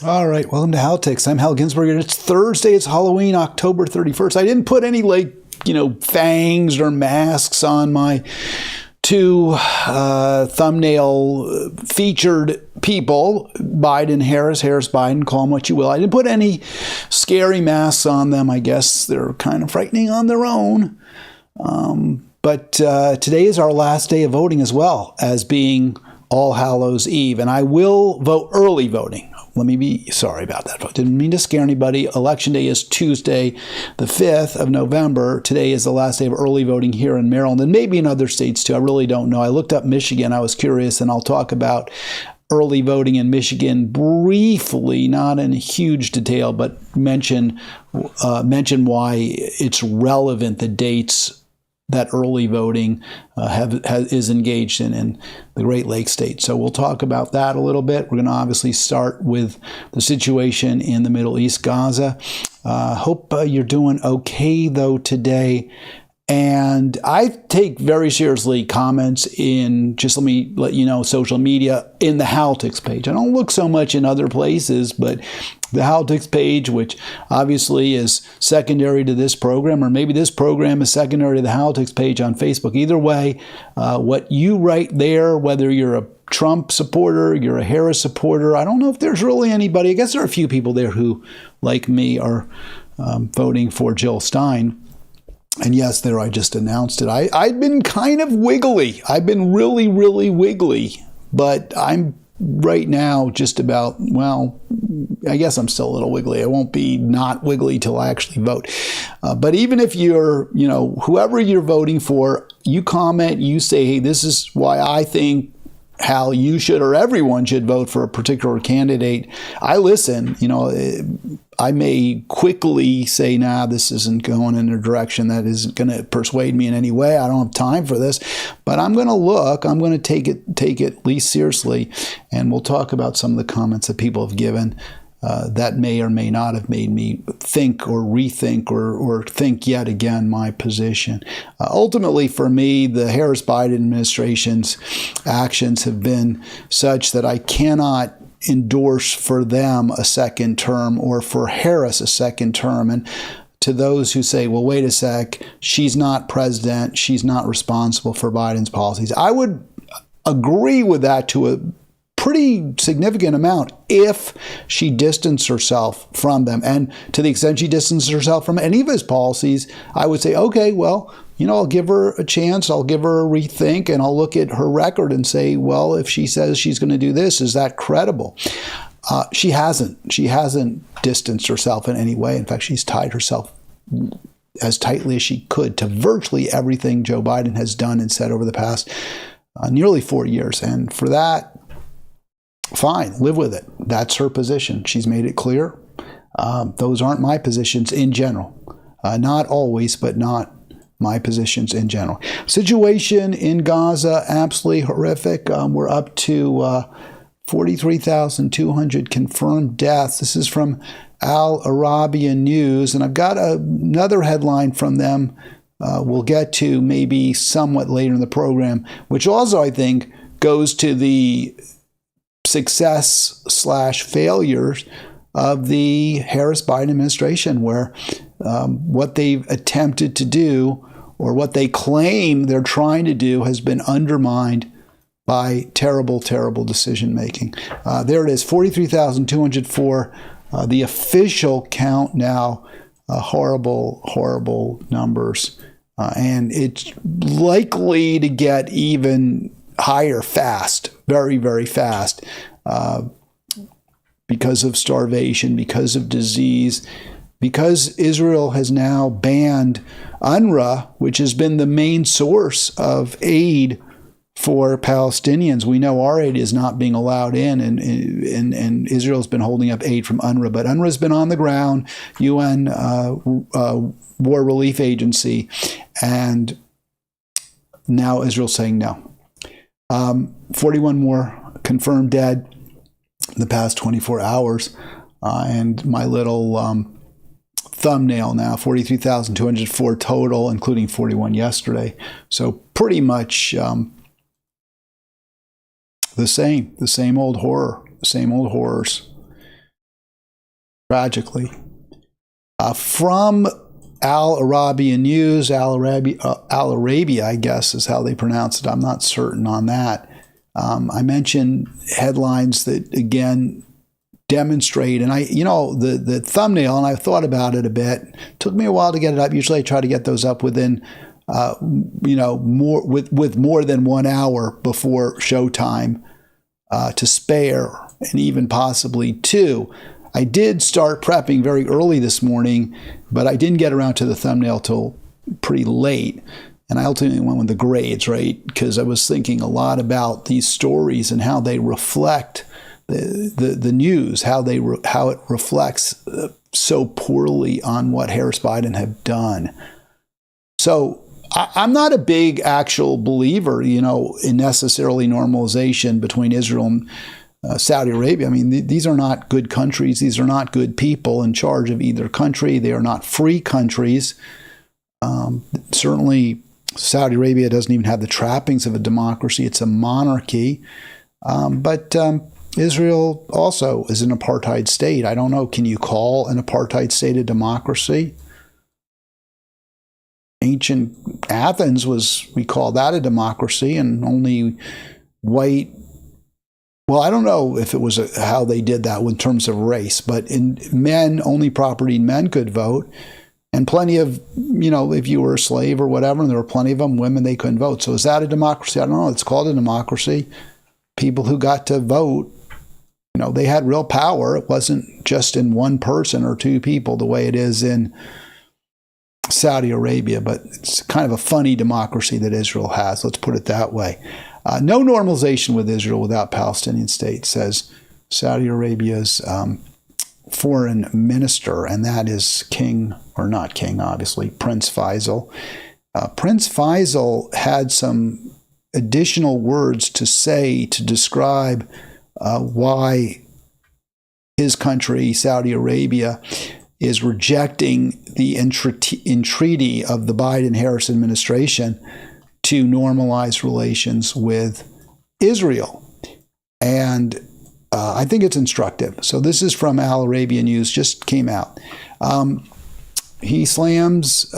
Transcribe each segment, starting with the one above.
All right, welcome to Halitics. I'm Hal Ginsberg, and it's Thursday. It's Halloween, October 31st. I didn't put any, fangs or masks on my two thumbnail featured people, Biden, Harris, Biden, call them what you will. I didn't put any scary masks on them. I guess they're kind of frightening on their own. But today is our last day of voting, as well as being All Hallows Eve, and I will vote early voting. Let me be sorry about that. Didn't mean to scare anybody. Election day is Tuesday, the 5th of November. Today is the last day of early voting here in Maryland, and maybe in other states too. I really don't know. I looked up Michigan. I was curious, and I'll talk about early voting in Michigan briefly, not in huge detail, but mention why it's relevant, the dates that early voting is engaged in the Great Lakes states. So we'll talk about that a little bit. We're going to obviously start with the situation in the Middle East, Gaza. Hope you're doing okay, though, today. And I take very seriously comments in, just let me let you know, social media in the Halitics page. I don't look so much in other places, but the Halitics page, which obviously is secondary to this program, or maybe this program is secondary to the Halitics page on Facebook. Either way, what you write there, whether you're a Trump supporter, you're a Harris supporter, I don't know if there's really anybody. I guess there are a few people there who, like me, are voting for Jill Stein. And yes, there I just announced it. I've been kind of wiggly. I've been really, really wiggly. But I'm right now just about, well, I guess I'm still a little wiggly. I won't be not wiggly till I actually vote. But even if you're, whoever you're voting for, you comment, you say, hey, this is why I think Hal, you should, or everyone should vote for a particular candidate. I listen. I may quickly say, nah, this isn't going in a direction that isn't going to persuade me in any way. I don't have time for this, but I'm going to look. I'm going to take it at least seriously, and we'll talk about some of the comments that people have given that may or may not have made me think or rethink or think yet again my position. Ultimately, for me, the Harris-Biden administration's actions have been such that I cannot endorse for them a second term or for Harris a second term. And to those who say, well, wait a sec, she's not president, she's not responsible for Biden's policies, I would agree with that to a pretty significant amount if she distanced herself from them. And to the extent she distanced herself from any of his policies, I would say, okay, well, I'll give her a chance, I'll give her a rethink, and I'll look at her record and say, well, if she says she's going to do this, is that credible? She hasn't. She hasn't distanced herself in any way. In fact, she's tied herself as tightly as she could to virtually everything Joe Biden has done and said over the past nearly 4 years. And for that, fine, live with it. That's her position. She's made it clear. Those aren't my positions in general. Not always, but not my positions in general. Situation in Gaza, absolutely horrific. We're up to 43,200 confirmed deaths. This is from Al Arabian News, and I've got another headline from them we'll get to maybe somewhat later in the program, which also, I think, goes to the success/failures of the Harris-Biden administration, where what they've attempted to do, or what they claim they're trying to do, has been undermined by terrible, terrible decision making. There it is, 43,204, the official count now. Horrible, horrible numbers. And it's likely to get even higher fast, very, very fast, because of starvation, because of disease, because Israel has now banned UNRWA, which has been the main source of aid for Palestinians. We know our aid is not being allowed in, and Israel's been holding up aid from UNRWA. But UNRWA's been on the ground, UN War Relief Agency, and now Israel's saying no. 41 more confirmed dead in the past 24 hours. And my little thumbnail now, 43,204 total, including 41 yesterday. So pretty much the same old horror, same old horrors. tragically. From Al Arabian News, Al Arabia, I guess is how they pronounce it. I'm not certain on that. I mentioned headlines that, again, demonstrate, and the thumbnail, and I thought about it a bit. It took me a while to get it up. Usually I try to get those up within, more than 1 hour before showtime to spare, and even possibly 2. I did start prepping very early this morning, but I didn't get around to the thumbnail till pretty late. And I ultimately went with the grades, right? Because I was thinking a lot about these stories and how they reflect the news, how it reflects so poorly on what Harris Biden have done. So I'm not a big actual believer, in necessarily normalization between Israel and Saudi Arabia. I mean, these are not good countries. These are not good people in charge of either country. They are not free countries. Certainly, Saudi Arabia doesn't even have the trappings of a democracy. It's a monarchy. But Israel also is an apartheid state. I don't know, can you call an apartheid state a democracy? Ancient Athens we call that a democracy, and only white. Well, I don't know if it was how they did that in terms of race, but in men, only property men could vote. And plenty of, if you were a slave or whatever, and there were plenty of them, women, they couldn't vote. So is that a democracy? I don't know. It's called a democracy. People who got to vote, they had real power. It wasn't just in one person or two people the way it is in Saudi Arabia, but it's kind of a funny democracy that Israel has. Let's put it that way. No normalization with Israel without Palestinian state, says Saudi Arabia's foreign minister, and that is Prince Faisal. Prince Faisal had some additional words to say to describe why his country, Saudi Arabia, is rejecting the entreaty of the Biden-Harris administration to normalize relations with Israel. And I think it's instructive. So this is from Al Arabian News, just came out. He slams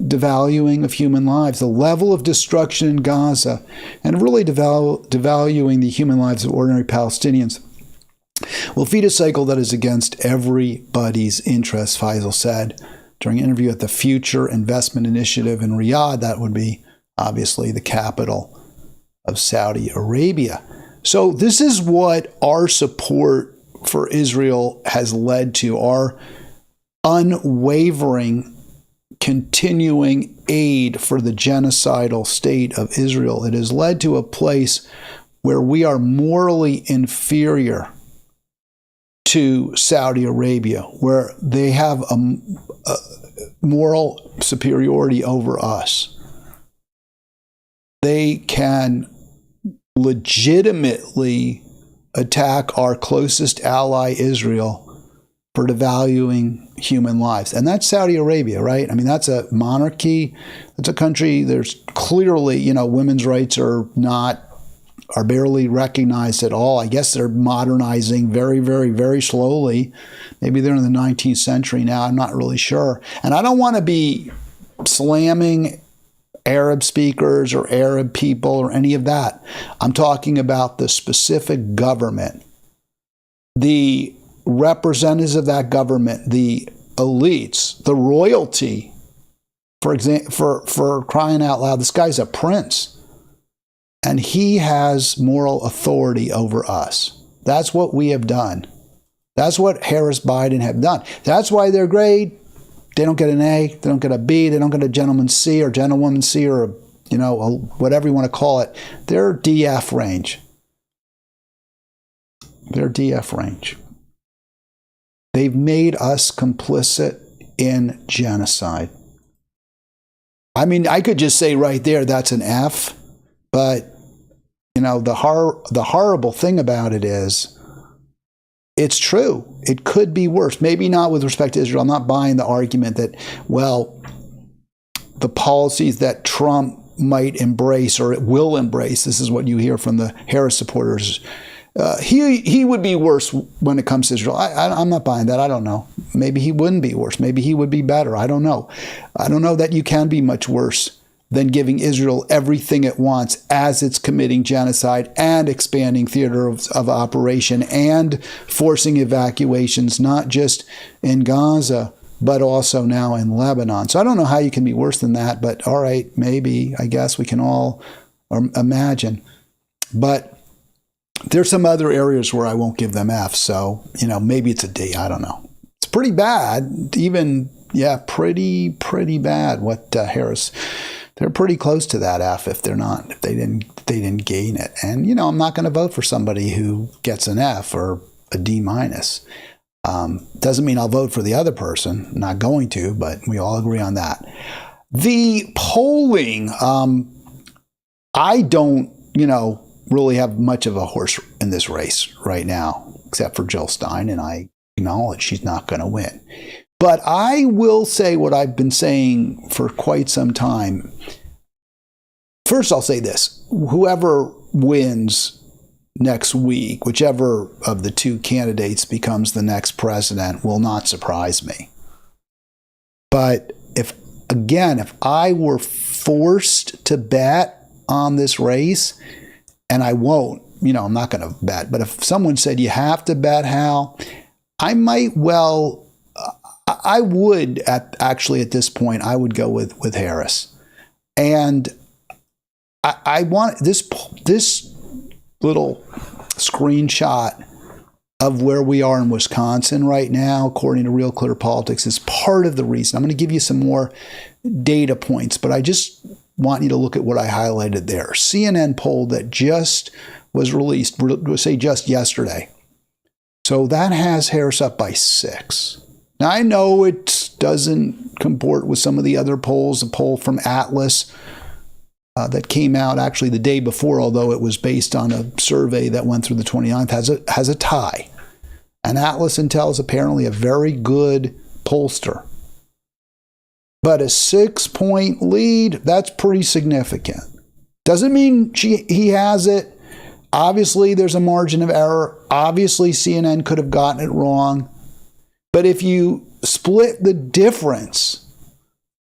devaluing of human lives, the level of destruction in Gaza, and really devaluing the human lives of ordinary Palestinians will feed a cycle that is against everybody's interest, Faisal said during an interview at the Future Investment Initiative in Riyadh. That would be obviously the capital of Saudi Arabia. So this is what our support for Israel has led to, our unwavering, continuing aid for the genocidal state of Israel. It has led to a place where we are morally inferior to Saudi Arabia, where they have a moral superiority over us. They can legitimately attack our closest ally, Israel, for devaluing human lives. And that's Saudi Arabia, right? I mean, that's a monarchy. It's a country, there's clearly, women's rights are barely recognized at all. I guess they're modernizing very, very, very slowly. Maybe they're in the 19th century now. I'm not really sure. And I don't want to be slamming Arab speakers or Arab people or any of that. I'm talking about the specific government, the representatives of that government, the elites, the royalty. For example, for crying out loud, this guy's a prince, and he has moral authority over us. That's what we have done. That's what Harris Biden have done. That's why they're great. They don't get an A, they don't get a B, they don't get a gentleman's C or gentlewoman's C or, whatever you want to call it. They're DF range. They're DF range. They've made us complicit in genocide. I mean, I could just say right there, that's an F, but, the horrible thing about it is, it's true. It could be worse. Maybe not with respect to Israel. I'm not buying the argument that, the policies that Trump might embrace or it will embrace, this is what you hear from the Harris supporters, He would be worse when it comes to Israel. I'm not buying that. I don't know. Maybe he wouldn't be worse. Maybe he would be better. I don't know. I don't know that you can be much worse than giving Israel everything it wants as it's committing genocide and expanding theater of operation and forcing evacuations, not just in Gaza, but also now in Lebanon. So I don't know how you can be worse than that, but all right, maybe, I guess we can all imagine. But there's some other areas where I won't give them F, so, maybe it's a D, I don't know. It's pretty bad, pretty bad what Harris, they're pretty close to that F if they didn't gain it. And, I'm not going to vote for somebody who gets an F or a D minus. Doesn't mean I'll vote for the other person. I'm not going to, but we all agree on that. The polling, I don't, really have much of a horse in this race right now, except for Jill Stein, and I acknowledge she's not going to win. But I will say what I've been saying for quite some time. First, I'll say this. Whoever wins next week, whichever of the two candidates becomes the next president, will not surprise me. But if I were forced to bet on this race, and I won't, I'm not going to bet, but if someone said you have to bet, Hal, I would actually at this point, I would go with Harris. And I want this little screenshot of where we are in Wisconsin right now, according to Real Clear Politics, is part of the reason. I'm going to give you some more data points, but I just want you to look at what I highlighted there. CNN poll that just was released, say just yesterday. So that has Harris up by 6. Now, I know it doesn't comport with some of the other polls. The poll from Atlas that came out actually the day before, although it was based on a survey that went through the 29th, has a tie. And Atlas Intel is apparently a very good pollster. But a 6-point lead, that's pretty significant. Doesn't mean he has it. Obviously, there's a margin of error. Obviously, CNN could have gotten it wrong. But if you split the difference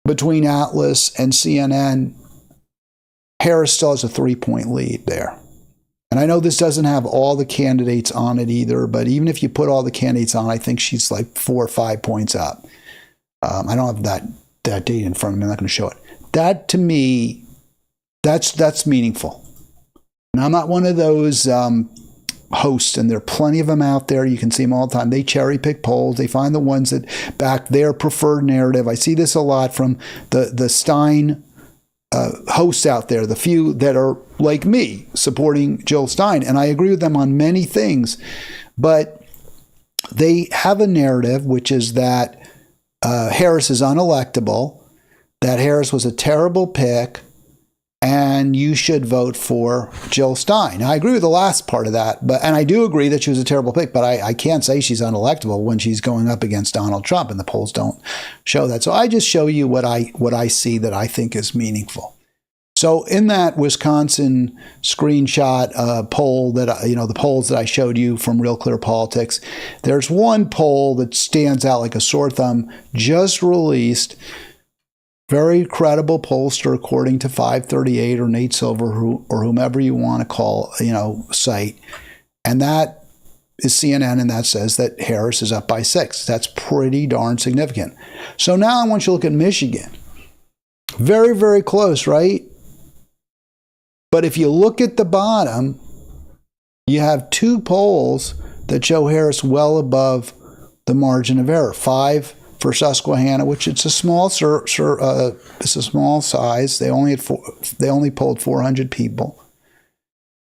between Atlas and CNN, Harris still has a 3-point lead there. And I know this doesn't have all the candidates on it either, but even if you put all the candidates on, I think she's like 4 or 5 points up. I don't have that date in front of me. I'm not going to show it. That, to me, that's meaningful. And I'm not one of those hosts, and there are plenty of them out there. You can see them all the time. They cherry pick polls. They find the ones that back their preferred narrative. I see this a lot from the Stein hosts out there, the few that are like me supporting Jill Stein. And I agree with them on many things. But they have a narrative, which is that Harris is unelectable, that Harris was a terrible pick, and you should vote for Jill Stein. Now, I agree with the last part of that, and I do agree that she was a terrible pick, but I can't say she's unelectable when she's going up against Donald Trump, and the polls don't show that. So I just show you what I see that I think is meaningful. So in that Wisconsin screenshot poll that, the polls that I showed you from Real Clear Politics, there's one poll that stands out like a sore thumb, just released. Very credible pollster, according to 538 or Nate Silver, or whomever you want to call, site. And that is CNN, and that says that Harris is up by 6. That's pretty darn significant. So now I want you to look at Michigan. Very, very close, right? But if you look at the bottom, you have 2 polls that show Harris well above the margin of error. 5 for Susquehanna, which it's a small it's a small size. They only polled 400 people.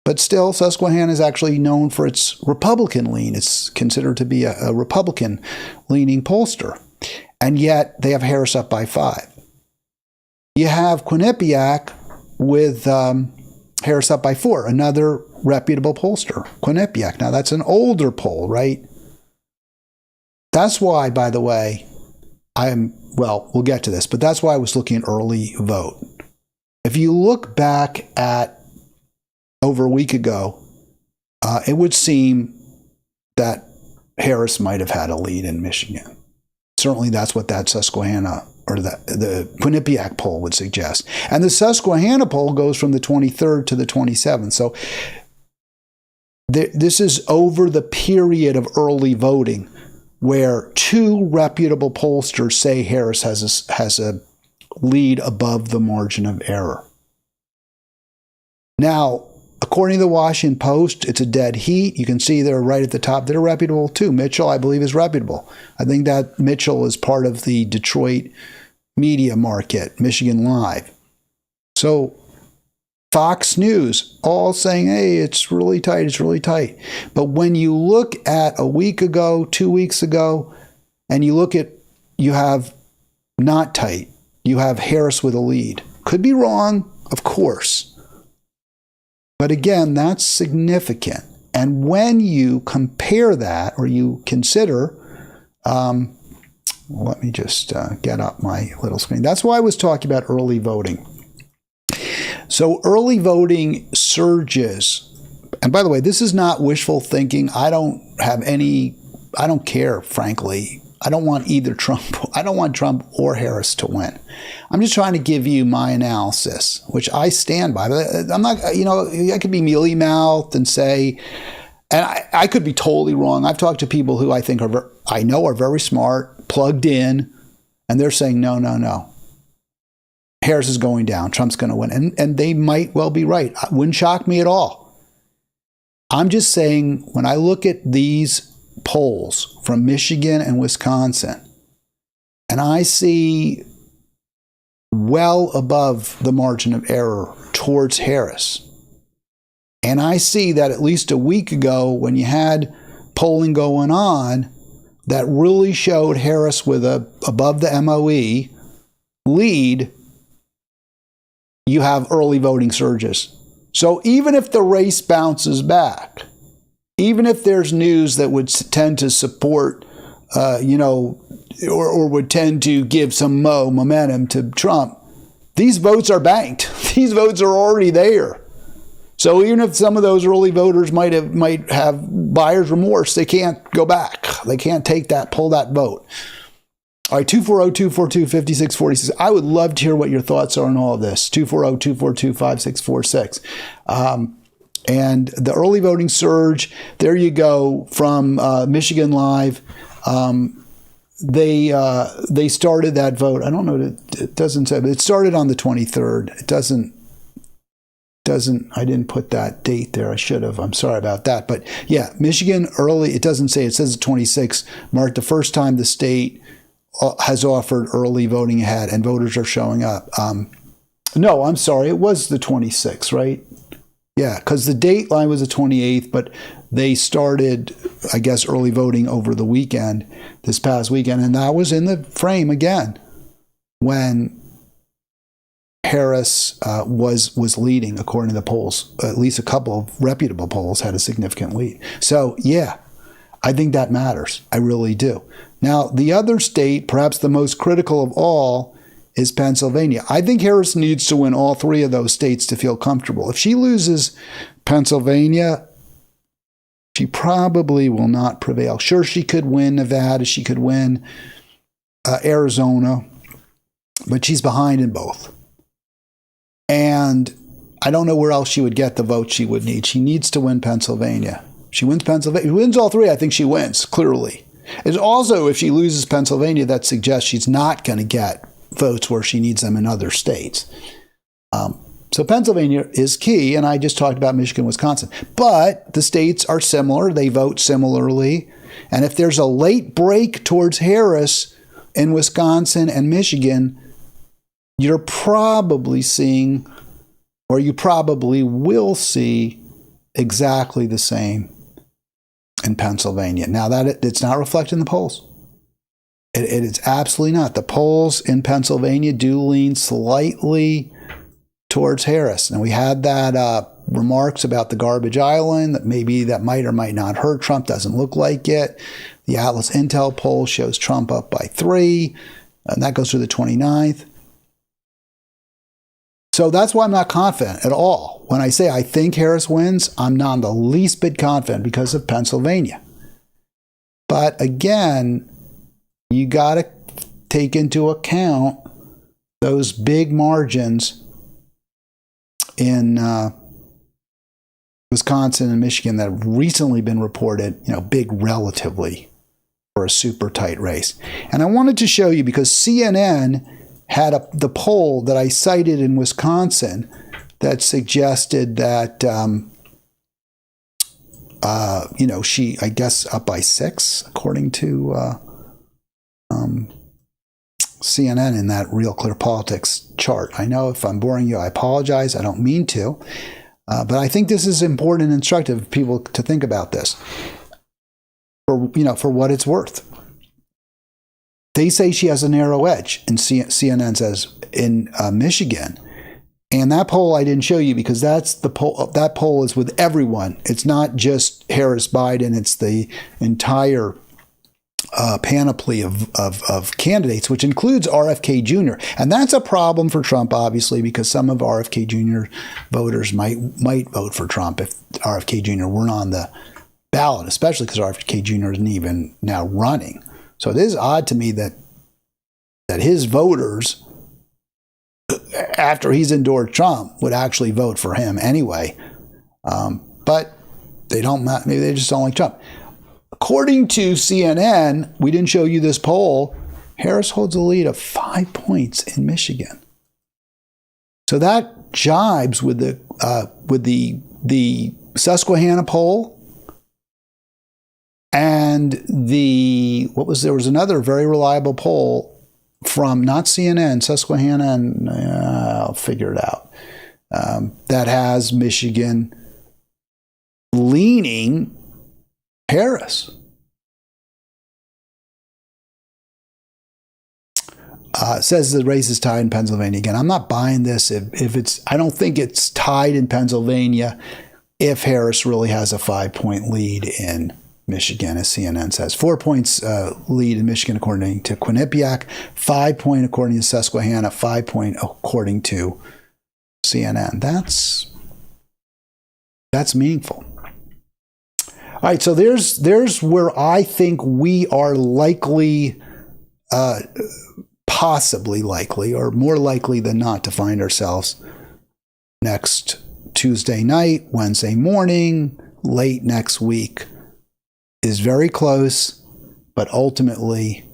But still, Susquehanna is actually known for its Republican lean. It's considered to be a Republican-leaning pollster. And yet, they have Harris up by 5. You have Quinnipiac with Harris up by 4, another reputable pollster, Quinnipiac. Now, that's an older poll, right? That's why, by the way, we'll get to this, but that's why I was looking at early vote. If you look back at over a week ago, it would seem that Harris might have had a lead in Michigan. Certainly that's what that Susquehanna or the Quinnipiac poll would suggest. And the Susquehanna poll goes from the 23rd to the 27th. So this is over the period of early voting where two reputable pollsters say Harris has a lead above the margin of error. Now, according to the Washington Post, it's a dead heat. You can see they're right at the top. They're reputable too. Mitchell, I believe, is reputable. I think that Mitchell is part of the Detroit media market, Michigan Live. So Fox News all saying, hey, it's really tight, it's really tight. But when you look at a week ago, 2 weeks ago, and you look at, you have not tight. You have Harris with a lead. Could be wrong, of course. But again, that's significant. And when you compare that, or you consider, let me just get up my little screen. That's why I was talking about early voting. So early voting surges. And by the way, this is not wishful thinking. I don't care, frankly. I don't want either Trump. I don't want Trump or Harris to win. I'm just trying to give you my analysis, which I stand by. But I'm not, I could be mealy-mouthed and say, and I could be totally wrong. I've talked to people who I know are very smart, plugged in, and they're saying, no. Harris is going down. Trump's going to win. And they might well be right. It wouldn't shock me at all. I'm just saying, when I look at these polls from Michigan and Wisconsin, and I see well above the margin of error towards Harris, and I see that at least a week ago when you had polling going on that really showed Harris with a above the MOE lead, you have early voting surges. So even if the race bounces back, even if there's news that would tend to support, or would tend to give some momentum to Trump, these votes are banked. These votes are already there. So even if some of those early voters might have buyer's remorse, they can't go back. They can't pull that vote. All right, 240-242-5646. I would love to hear what your thoughts are on all of this. 240-242-5646. And the early voting surge, there you go, from Michigan Live. They started that vote. I don't know, it doesn't say, but it started on the 23rd. It doesn't, I didn't put that date there. I should have. I'm sorry about that. But yeah, Michigan early, it doesn't say, it says the 26th, marked the first time the state has offered early voting ahead, and voters are showing up. No, I'm sorry, it was the 26th, right? Yeah, because the date line was the 28th, but they started, I guess, early voting over the weekend, this past weekend, and that was in the frame again when Harris was leading, according to the polls. At least a couple of reputable polls had a significant lead. So, yeah, I think that matters. I really do. Now, the other state, perhaps the most critical of all, is Pennsylvania. I think Harris needs to win all three of those states to feel comfortable. If she loses Pennsylvania, she probably will not prevail. Sure, she could win Nevada, she could win Arizona, but she's behind in both. And I don't know where else she would get the vote she would need. She needs to win Pennsylvania. She wins Pennsylvania. She wins all three, I think she wins, clearly. It's also, if she loses Pennsylvania, that suggests she's not going to get votes where she needs them in other states. So Pennsylvania is key, and I just talked about Michigan, Wisconsin. But the states are similar. They vote similarly. And if there's a late break towards Harris in Wisconsin and Michigan, you're probably seeing, or you probably will see, exactly the same in Pennsylvania. Now, that it's not reflected in the polls. It is absolutely not. The polls in Pennsylvania do lean slightly towards Harris. And we had that remarks about the garbage island, that maybe that might or might not hurt Trump. Doesn't look like it. The Atlas Intel poll shows Trump up by 3, and that goes through the 29th. So that's why I'm not confident at all when I say I think Harris wins, I'm not the least bit confident because of Pennsylvania. But again, you got to take into account those big margins in Wisconsin and Michigan that have recently been reported, big relatively for a super tight race. And I wanted to show you because CNN had the poll that I cited in Wisconsin that suggested that, she, I guess, up by 6, according to CNN in that Real Clear Politics chart. I know if I'm boring you, I apologize. I don't mean to. But I think this is important and instructive for people to think about this for what it's worth. They say she has a narrow edge, and CNN says in Michigan. And that poll I didn't show you because that's the poll. That poll is with everyone. It's not just Harris Biden. It's the entire panoply of candidates, which includes RFK Jr. And that's a problem for Trump, obviously, because some of RFK Jr. voters might vote for Trump if RFK Jr. weren't on the ballot, especially because RFK Jr. isn't even now running. So it is odd to me that his voters, after he's endorsed Trump, would actually vote for him anyway. But they don't. Maybe they just don't like Trump. According to CNN, we didn't show you this poll, Harris holds a lead of 5 points in Michigan. So that jibes with the Susquehanna poll and there was another very reliable poll from not CNN, Susquehanna, and I'll figure it out, that has Michigan leaning Harris. Says the race is tied in Pennsylvania. Again, I'm not buying this. I don't think it's tied in Pennsylvania if Harris really has a 5-point lead in Michigan, as CNN says. 4 points lead in Michigan according to Quinnipiac, 5 point according to Susquehanna, 5 point according to CNN. That's meaningful. All right, so there's where I think we are likely, possibly likely, or more likely than not to find ourselves next Tuesday night, Wednesday morning, late next week. Is very close, but ultimately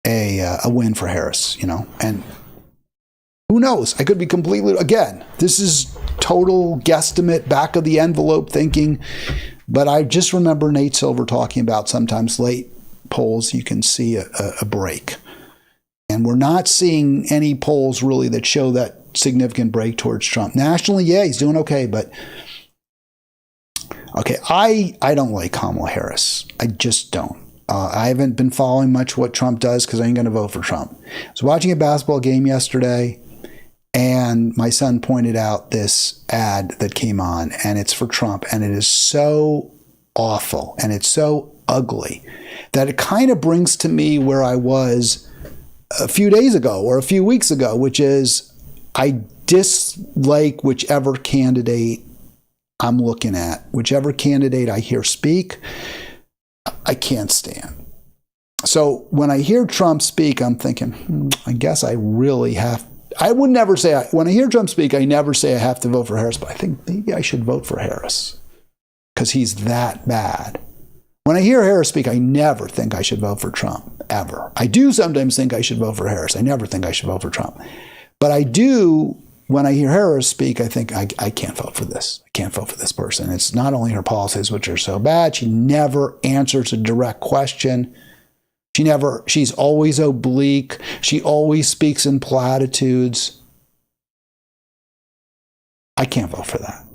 a win for Harris, and who knows? I could be completely, again, this is total guesstimate, back of the envelope thinking. But I just remember Nate Silver talking about sometimes late polls, you can see a break. And we're not seeing any polls really that show that significant break towards Trump. Nationally, yeah, he's doing okay. But, okay, I don't like Kamala Harris. I just don't. I haven't been following much what Trump does because I ain't going to vote for Trump. I was watching a basketball game yesterday, and my son pointed out this ad that came on, and it's for Trump, and it is so awful, and it's so ugly that it kind of brings to me where I was a few days ago or a few weeks ago, which is I dislike whichever candidate I'm looking at. Whichever candidate I hear speak, I can't stand. So when I hear Trump speak, I'm thinking, I guess I really have. I would never say, when I hear Trump speak, I never say I have to vote for Harris, but I think maybe I should vote for Harris because he's that bad. When I hear Harris speak, I never think I should vote for Trump, ever. I do sometimes think I should vote for Harris. I never think I should vote for Trump. But I do, when I hear Harris speak, I think I can't vote for this. I can't vote for this person. It's not only her policies, which are so bad. She never answers a direct question. She's always oblique. She always speaks in platitudes. I can't vote for that.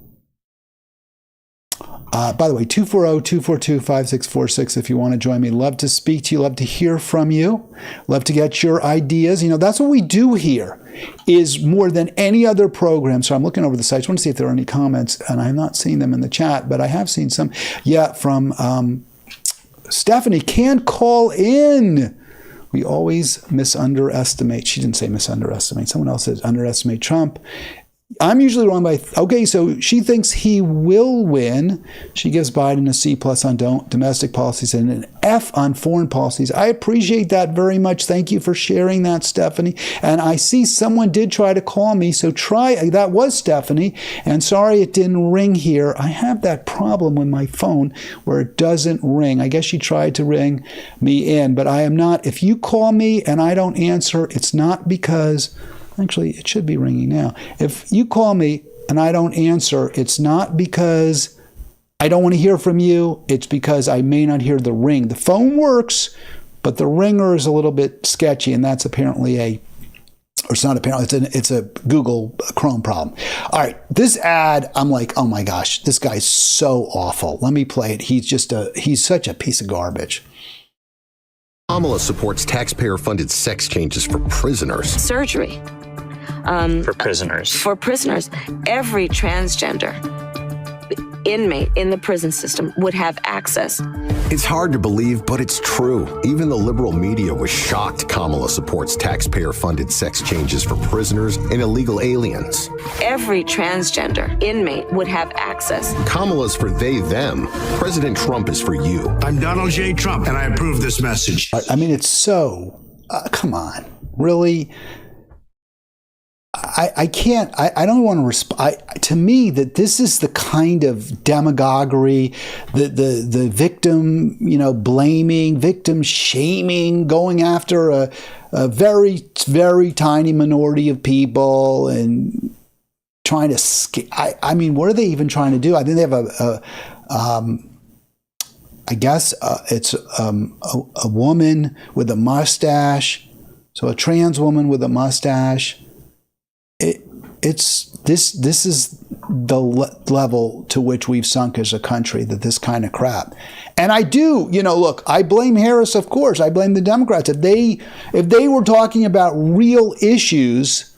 By the way, 240-242-5646 if you want to join me. Love to speak to you. Love to hear from you. Love to get your ideas. That's what we do here is more than any other program. So I'm looking over the site. I just want to see if there are any comments, and I'm not seeing them in the chat, but I have seen some. Yeah, from Stephanie, can't call in. We always misunderestimate. She didn't say misunderestimate. Someone else says underestimate Trump. I'm usually wrong by, okay, so she thinks he will win. She gives Biden a C+ on domestic policies and an F on foreign policies. I appreciate that very much. Thank you for sharing that, Stephanie. And I see someone did try to call me, so that was Stephanie. And sorry it didn't ring here. I have that problem with my phone where it doesn't ring. I guess she tried to ring me in, but I am not. If you call me and I don't answer, it's not because... Actually, it should be ringing now. If you call me and I don't answer, it's not because I don't want to hear from you. It's because I may not hear the ring. The phone works, but the ringer is a little bit sketchy, and that's apparently or it's not apparently, it's a Google Chrome problem. All right, this ad, I'm like, oh my gosh, this guy's so awful. Let me play it. He's such a piece of garbage. Kamala supports taxpayer-funded sex changes for prisoners. Surgery. For prisoners. For prisoners. Every transgender inmate in the prison system would have access. It's hard to believe, but it's true. Even the liberal media was shocked Kamala supports taxpayer-funded sex changes for prisoners and illegal aliens. Every transgender inmate would have access. Kamala's for they, them. President Trump is for you. I'm Donald J. Trump, and I approve this message. I mean, it's so, come on, really? I can't, I don't want to respond. To me, that this is the kind of demagoguery, the victim, blaming, victim shaming, going after a very, very tiny minority of people and trying to, I mean, what are they even trying to do? I think they have I guess it's a woman with a mustache. So a trans woman with a mustache. This is the level to which we've sunk as a country, that this kind of crap. And I do, look, I blame Harris, of course. I blame the Democrats. If they were talking about real issues,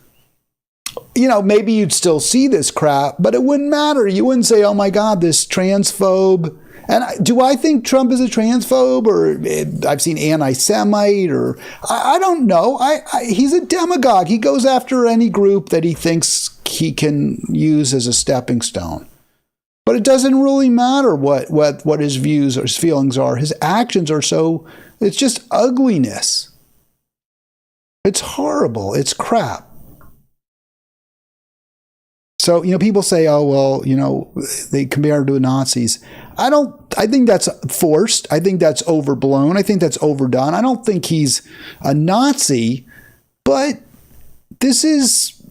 maybe you'd still see this crap, but it wouldn't matter. You wouldn't say, oh my God, this transphobe. And do I think Trump is a transphobe, or I've seen anti-Semite, or I don't know. He's a demagogue. He goes after any group that he thinks he can use as a stepping stone. But it doesn't really matter what his views or his feelings are. His actions are it's just ugliness. It's horrible. It's crap. So, people say, oh, well, they compare him to the Nazis. I think that's forced. I think that's overblown. I think that's overdone. I don't think he's a Nazi, but this is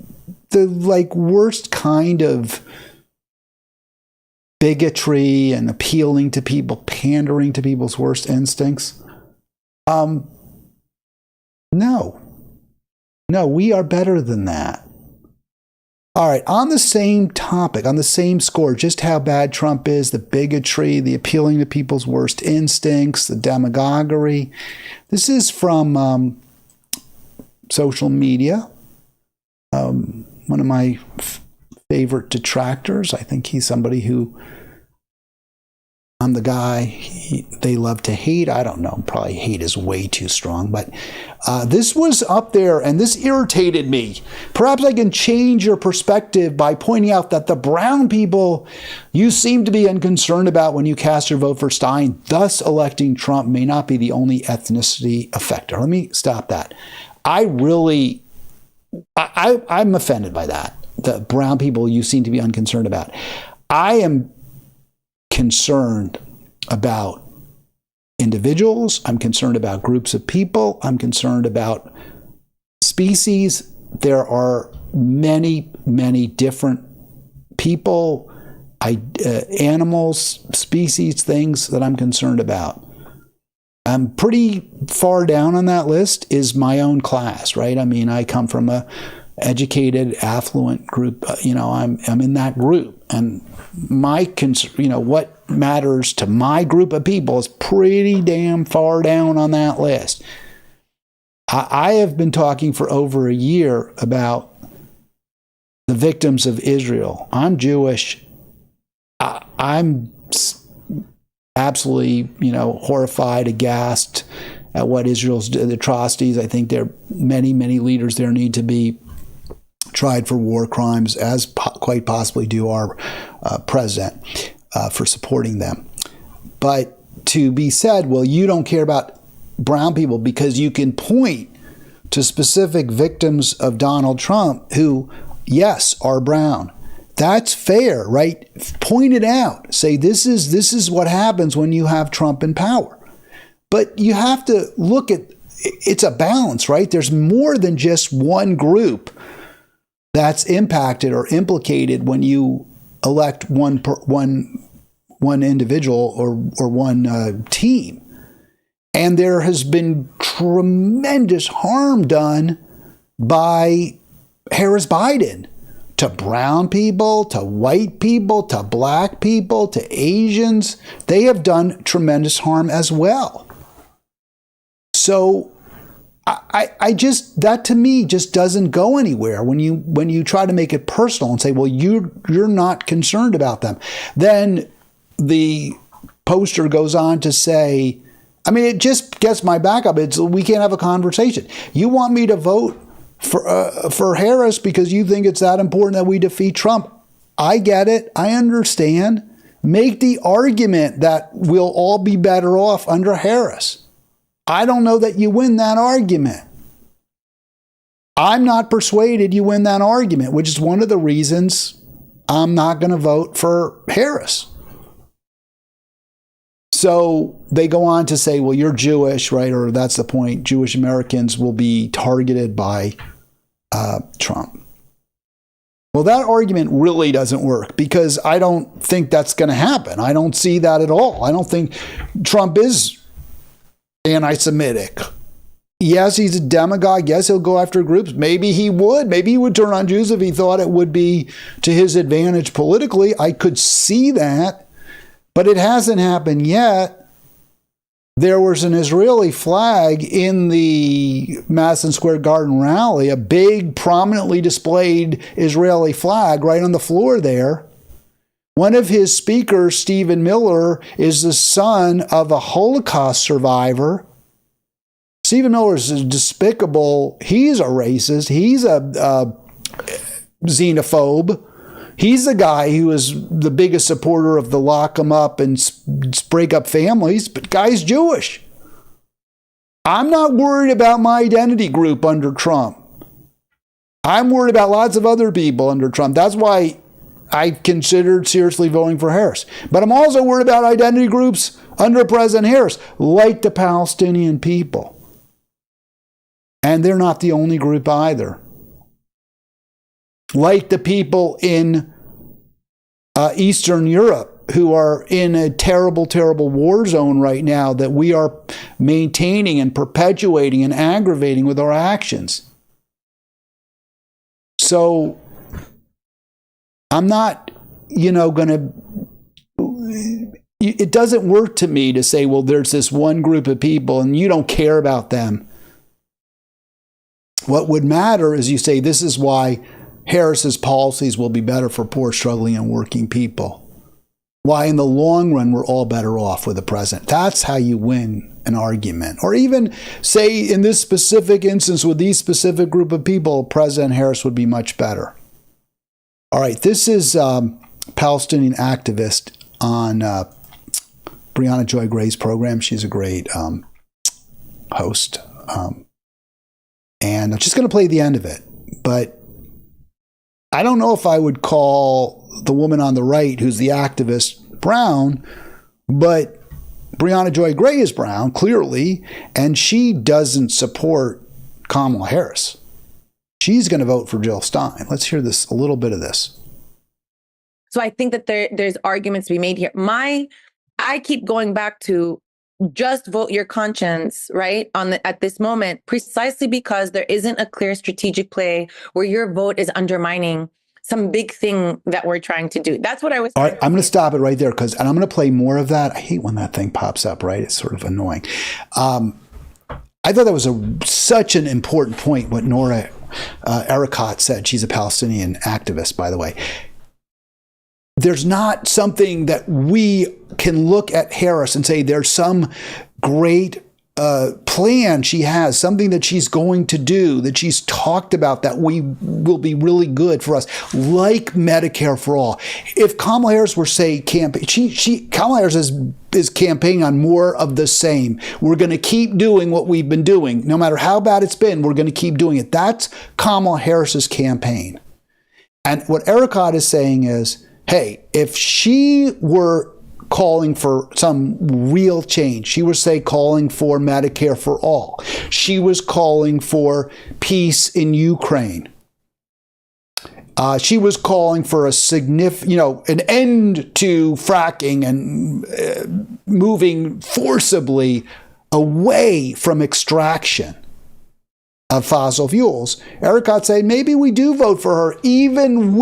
the worst kind of bigotry and appealing to people, pandering to people's worst instincts. No, we are better than that. All right, on the same topic, on the same score, just how bad Trump is, the bigotry, the appealing to people's worst instincts, the demagoguery. This is from social media. One of my favorite detractors. I think he's somebody who, I'm the guy they love to hate. I don't know. Probably hate is way too strong. But this was up there, and this irritated me. Perhaps I can change your perspective by pointing out that the brown people you seem to be unconcerned about when you cast your vote for Stein, thus electing Trump, may not be the only ethnicity affected. Let me stop that. I'm offended by that. The brown people you seem to be unconcerned about. I am concerned about individuals. I'm concerned about groups of people. I'm concerned about species. There are many, many different people, animals, species, things that I'm concerned about. I'm pretty far down on that list is my own class, right? I mean, I come from a educated, affluent group. I'm in that group, and my what matters to my group of people is pretty damn far down on that list. I have been talking for over a year about the victims of Israel. I'm Jewish. I'm absolutely, horrified, aghast at what Israel's atrocities. I think there are many, many leaders there need to be tried for war crimes, as quite possibly do our president for supporting them. But to be said, well, you don't care about brown people because you can point to specific victims of Donald Trump who, yes, are brown. That's fair, right? Point it out. Say this is what happens when you have Trump in power. But you have to look at, it's a balance, right? There's more than just one group that's impacted or implicated when you elect one individual or one team. And there has been tremendous harm done by Harris Biden to brown people, to white people, to black people, to Asians. They have done tremendous harm as well. So I just, that to me just doesn't go anywhere when you try to make it personal and say, well, you're not concerned about them. Then the poster goes on to say, I mean, it just gets my back up. We can't have a conversation. You want me to vote for Harris because you think it's that important that we defeat Trump. I get it. I understand. Make the argument that we'll all be better off under Harris. I don't know that you win that argument. I'm not persuaded you win that argument, which is one of the reasons I'm not going to vote for Harris. So they go on to say, well, you're Jewish, right? Or that's the point. Jewish Americans will be targeted by Trump. Well, that argument really doesn't work because I don't think that's going to happen. I don't see that at all. I don't think Trump is anti-Semitic. Yes, he's a demagogue. Yes, he'll go after groups. Maybe he would. Maybe he would turn on Jews if he thought it would be to his advantage politically. I could see that, but it hasn't happened yet. There was an Israeli flag in the Madison Square Garden rally, a big, prominently displayed Israeli flag right on the floor there. One of his speakers, Stephen Miller, is the son of a Holocaust survivor. Stephen Miller is despicable. He's a racist. He's a xenophobe. He's the guy who is the biggest supporter of the lock 'em up and break up families, but guy's Jewish. I'm not worried about my identity group under Trump. I'm worried about lots of other people under Trump. That's why I considered seriously voting for Harris. But I'm also worried about identity groups under President Harris, like the Palestinian people. And they're not the only group either. Like the people in Eastern Europe who are in a terrible, terrible war zone right now that we are maintaining and perpetuating and aggravating with our actions. So I'm not, going to, it doesn't work to me to say, well, there's this one group of people and you don't care about them. What would matter is you say, this is why Harris's policies will be better for poor, struggling, and working people. Why in the long run, we're all better off with the president. That's how you win an argument. Or even say in this specific instance with these specific group of people, President Harris would be much better. All right, this is Palestinian activist on Brianna Joy Gray's program. She's a great host. And I'm just going to play the end of it. But I don't know if I would call the woman on the right, who's the activist, brown, but Brianna Joy Gray is brown, clearly, and she doesn't support Kamala Harris. She's going to vote for Jill Stein. Let's hear this, a little bit of this. So I think that there's arguments to be made here. I keep going back to just vote your conscience, right? At this moment, precisely because there isn't a clear strategic play where your vote is undermining some big thing that we're trying to do. That's what I was. All right, I'm going to stop it right there and I'm going to play more of that. I hate when that thing pops up, right? It's sort of annoying. I thought that was such an important point, what Nora Ericott said. She's a Palestinian activist, by the way. There's not something that we can look at Harris and say there's some great plan she has, something that she's going to do, that she's talked about that we will be really good for us, like Medicare for all. If Kamala Harris were, say, Kamala Harris is campaigning on more of the same. We're going to keep doing what we've been doing. No matter how bad it's been, we're going to keep doing it. That's Kamala Harris's campaign. And what Ericot is saying is, hey, if she were calling for some real change, she was, say, calling for Medicare for all, she was calling for peace in Ukraine, she was calling for a significant, an end to fracking and moving forcibly away from extraction of fossil fuels. Ericot said maybe we do vote for her, even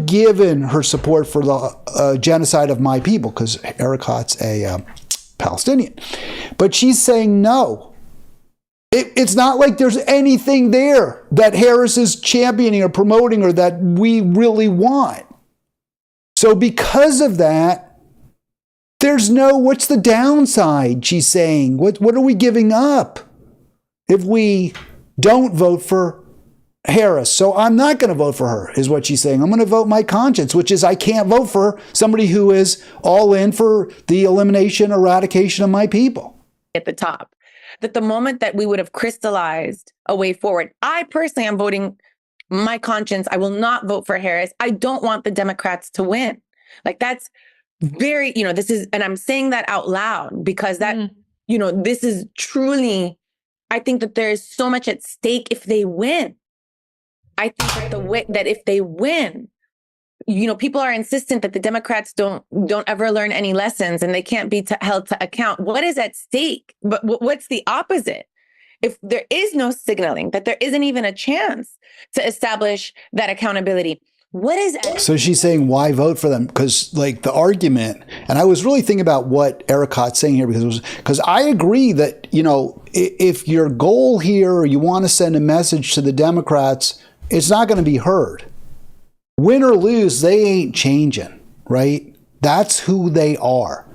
given her support for the genocide of my people, because Ericot's a Palestinian. But she's saying no. It's not like there's anything there that Harris is championing or promoting or that we really want. So because of that, there's what's the downside, she's saying? What are we giving up if we don't vote for Harris? So I'm not going to vote for her, is what she's saying. I'm going to vote my conscience, which is I can't vote for somebody who is all in for the elimination, eradication of my people. At the top, that the moment that we would have crystallized a way forward, I personally am voting my conscience. I will not vote for Harris. I don't want the Democrats to win. Like, that's very, this is, and I'm saying that out loud because that, this is truly, I think that there is so much at stake if they win. I think that if they win, people are insistent that the Democrats don't ever learn any lessons and they can't be held to account. What is at stake? But what's the opposite? If there is no signaling, that there isn't even a chance to establish that accountability, what is at So she's saying, why vote for them? Because the argument, and I was really thinking about what Ericot's saying here, because I agree that, if your goal here, or you want to send a message to the Democrats, it's not going to be heard. Win or lose, they ain't changing, right? That's who they are.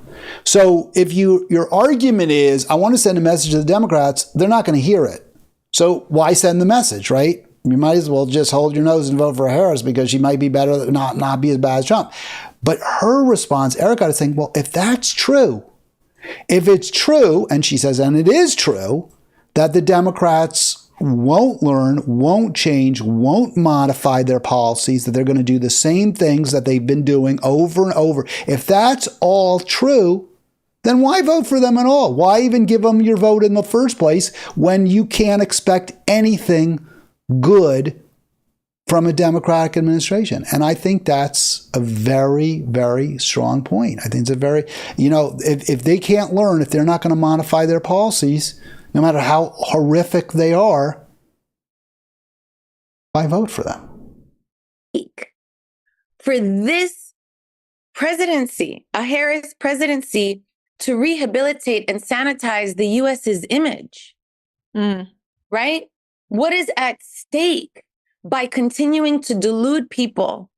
So if your argument is, I want to send a message to the Democrats, they're not going to hear it. So why send the message, right? You might as well just hold your nose and vote for Harris because she might be better, not be as bad as Trump. But her response, Ericot, is saying, well, if that's true, if it's true, and she says, and it is true, that the Democrats won't learn, won't change, won't modify their policies, that they're going to do the same things that they've been doing over and over. If that's all true, then why vote for them at all? Why even give them your vote in the first place when you can't expect anything good from a Democratic administration? And I think that's a very, very strong point. I think it's a very, if they can't learn, if they're not going to modify their policies, no matter how horrific they are, why vote for them? For this presidency, a Harris presidency, to rehabilitate and sanitize the U.S.'s image, right? What is at stake by continuing to delude people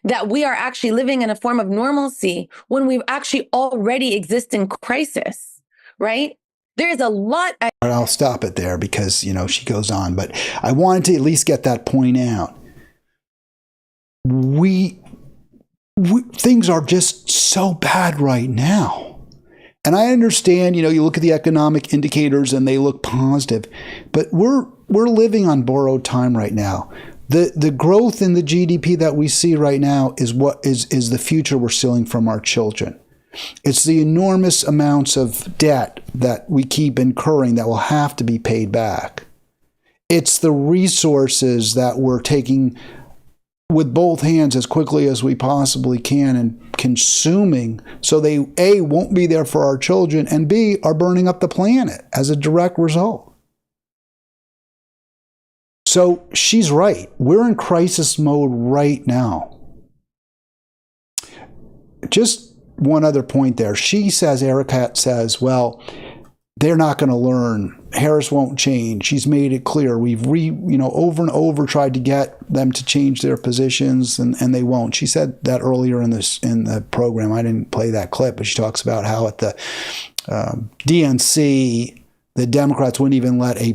that we are actually living in a form of normalcy when we actually already exist in crisis, right? There's a lot. I'll stop it there because, she goes on, but I wanted to at least get that point out. Things are just so bad right now. And I understand, you look at the economic indicators and they look positive, but we're living on borrowed time right now. The growth in the GDP that we see right now is what is the future we're stealing from our children. It's the enormous amounts of debt that we keep incurring that will have to be paid back. It's the resources that we're taking with both hands as quickly as we possibly can and consuming so they, A, won't be there for our children, and B, are burning up the planet as a direct result. So she's right. We're in crisis mode right now. Just one other point there. She says, Ericot says, well, they're not going to learn. Harris won't change. She's made it clear. We've over and over tried to get them to change their positions, and they won't. She said that earlier in the program. I didn't play that clip, but she talks about how at the DNC, the Democrats wouldn't even let a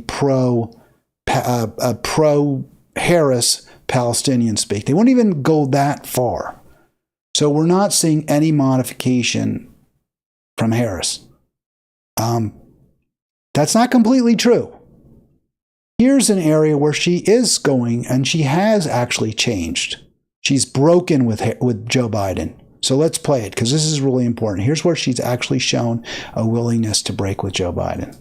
pro-Harris Palestinian speak. They wouldn't even go that far. So we're not seeing any modification from Harris. That's not completely true. Here's an area where she is going, and she has actually changed. She's broken with Joe Biden. So let's play it, because this is really important. Here's where she's actually shown a willingness to break with Joe Biden.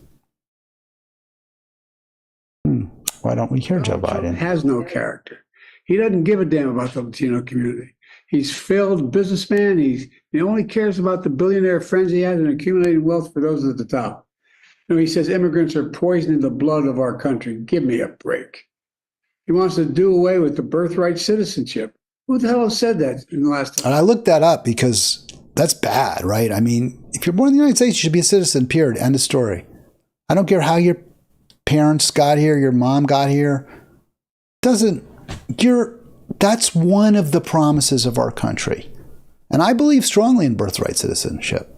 Why don't we hear Joe Biden? Has no character. He doesn't give a damn about the Latino community. He's failed businessman. He only cares about the billionaire friends he has and accumulating wealth for those at the top. He says immigrants are poisoning the blood of our country. Give me a break. He wants to do away with the birthright citizenship. Who the hell has said that in the last time? And I looked that up because that's bad, right? I mean, if you're born in the United States, you should be a citizen, period. End of story. I don't care how your parents got here, your mom got here. That's one of the promises of our country. And I believe strongly in birthright citizenship.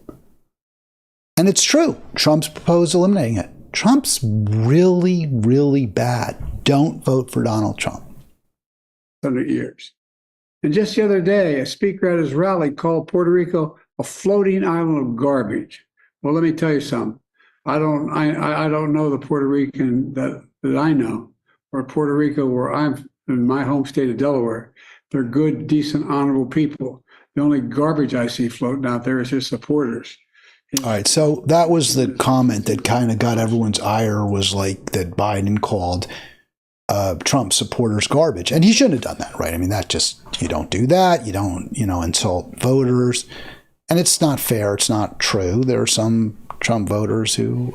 And it's true. Trump's proposed eliminating it. Trump's really, really bad. Don't vote for Donald Trump. 100 years. And just the other day, a speaker at his rally called Puerto Rico a floating island of garbage. Well, let me tell you something. I don't know the Puerto Rican that I know, or Puerto Rico, where I'm in my home state of Delaware. They're good, decent, honorable people. The only garbage I see floating out there is his supporters. All right, so that was the comment that kind of got everyone's ire, was like that Biden called Trump supporters garbage. And he shouldn't have done that, right? I mean, you don't do that. You don't, insult voters. And it's not fair. It's not true. There are some Trump voters who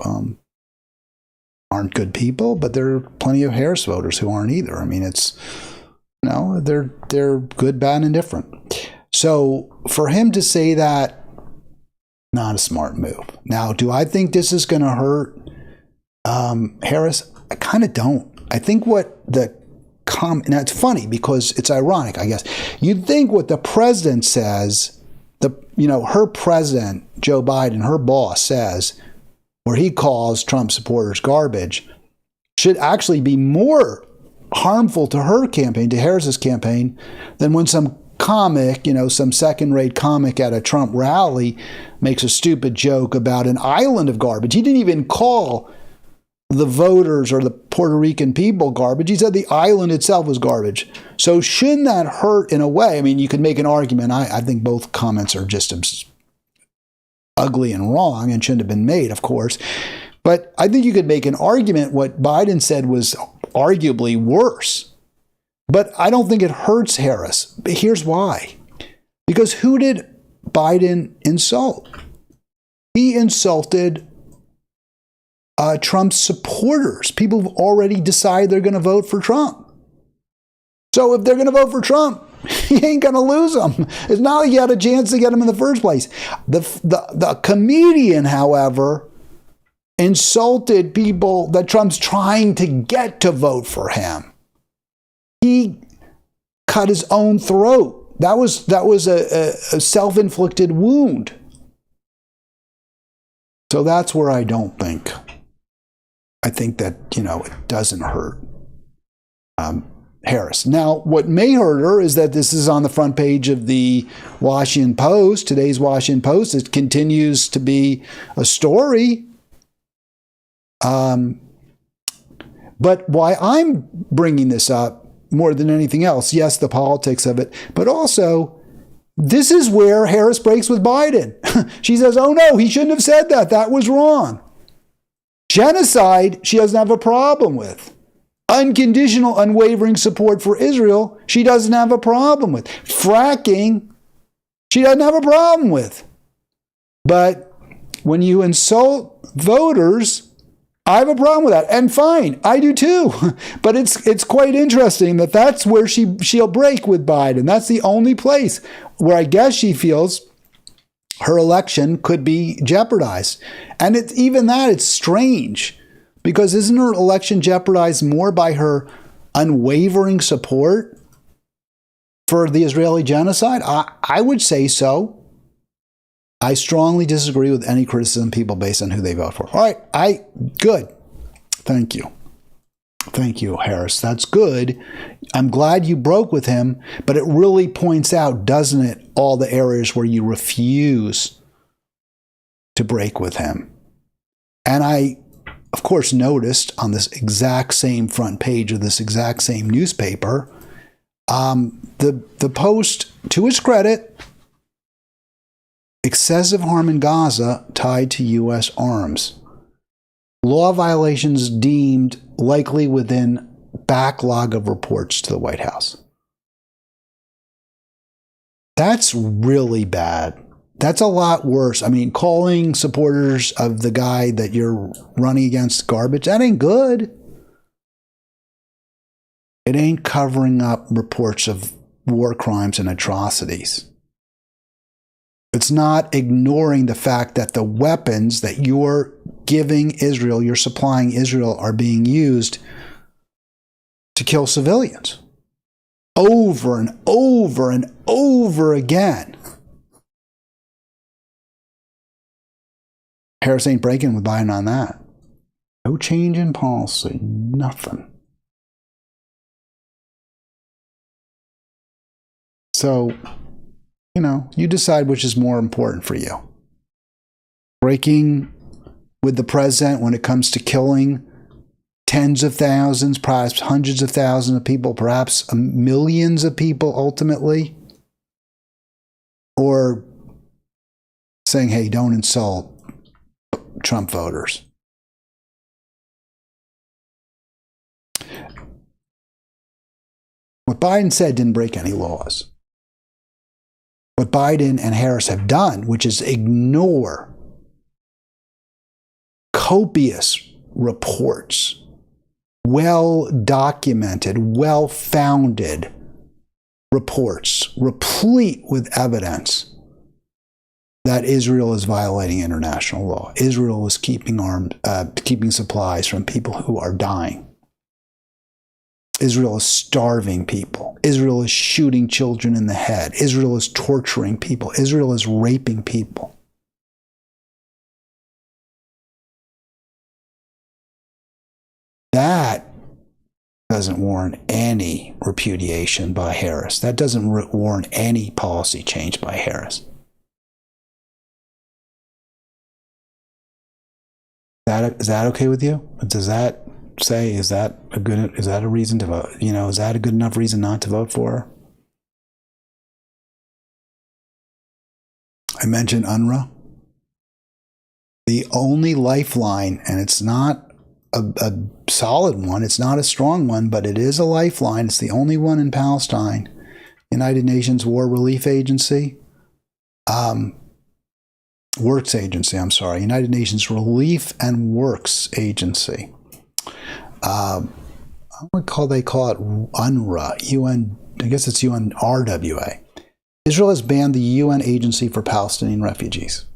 aren't good people, but there are plenty of Harris voters who aren't either. I mean, they're good, bad, and indifferent. So for him to say that, not a smart move. Now, do I think this is going to hurt Harris? I kind of don't. I think what now it's funny because it's ironic, I guess. You'd think what the president says, her president, Joe Biden, her boss says, where he calls Trump supporters garbage, should actually be more harmful to her campaign, to Harris's campaign, than when some comic, some second-rate comic at a Trump rally makes a stupid joke about an island of garbage. He didn't even call the voters or the Puerto Rican people garbage. He said the island itself was garbage. So shouldn't that hurt in a way? I mean, you could make an argument. I think both comments are just ugly and wrong and shouldn't have been made, of course. But I think you could make an argument what Biden said was arguably worse. But I don't think it hurts Harris. But here's why. Because who did Biden insult? He insulted Trump's supporters, people who've already decided they're going to vote for Trump. So if they're going to vote for Trump, he ain't going to lose them. It's not like you had a chance to get him in the first place. The comedian, however, insulted people that Trump's trying to get to vote for him. He cut his own throat. That was a self-inflicted wound. So that's where I don't think. I think that, it doesn't hurt Harris. Now, what may hurt her is that this is on the front page of the Washington Post, today's Washington Post. It continues to be a story. But why I'm bringing this up more than anything else, yes, the politics of it, but also this is where Harris breaks with Biden. She says, oh no, he shouldn't have said that. That was wrong. Genocide, she doesn't have a problem with. Unconditional, unwavering support for Israel, she doesn't have a problem with. Fracking, she doesn't have a problem with. But when you insult voters, I have a problem with that. And fine, I do too. But it's quite interesting that that's where she'll break with Biden. That's the only place where I guess she feels her election could be jeopardized. And it's strange, because isn't her election jeopardized more by her unwavering support for the Israeli genocide? I would say so. I strongly disagree with any criticism of people based on who they vote for. All right, good. Thank you. Thank you, Harris. That's good. I'm glad you broke with him, but it really points out, doesn't it, all the areas where you refuse to break with him. And I, of course, noticed on this exact same front page of this exact same newspaper, the Post, to his credit, excessive harm in Gaza tied to U.S. arms. Law violations deemed likely within backlog of reports to the White House. That's really bad. That's a lot worse. I mean, calling supporters of the guy that you're running against garbage, that ain't good. It ain't covering up reports of war crimes and atrocities. It's not ignoring the fact that the weapons that you're giving Israel, you're supplying Israel, are being used to kill civilians over and over and over again. Harris ain't breaking with Biden on that. No change in policy, nothing. So, you decide which is more important for you. Breaking with the president when it comes to killing tens of thousands, perhaps hundreds of thousands of people, perhaps millions of people ultimately, or saying, hey, don't insult Trump voters. What Biden said didn't break any laws. What Biden and Harris have done, which is ignore copious reports, well-documented, well-founded reports, replete with evidence that Israel is violating international law. Israel is keeping supplies from people who are dying. Israel is starving people. Israel is shooting children in the head. Israel is torturing people. Israel is raping people. That doesn't warrant any repudiation by Harris. That doesn't warrant any policy change by Harris. Is that okay with you? Does that say, is that a reason to vote? Is that a good enough reason not to vote for her? I mentioned UNRWA. The only lifeline, and it's not a solid one, it's not a strong one, but it is a lifeline. It's the only one in Palestine. United Nations War Relief Agency. Works Agency, I'm sorry. United Nations Relief and Works Agency. They call it UNRWA, UN, I guess it's UNRWA. Israel has banned the UN Agency for Palestinian Refugees.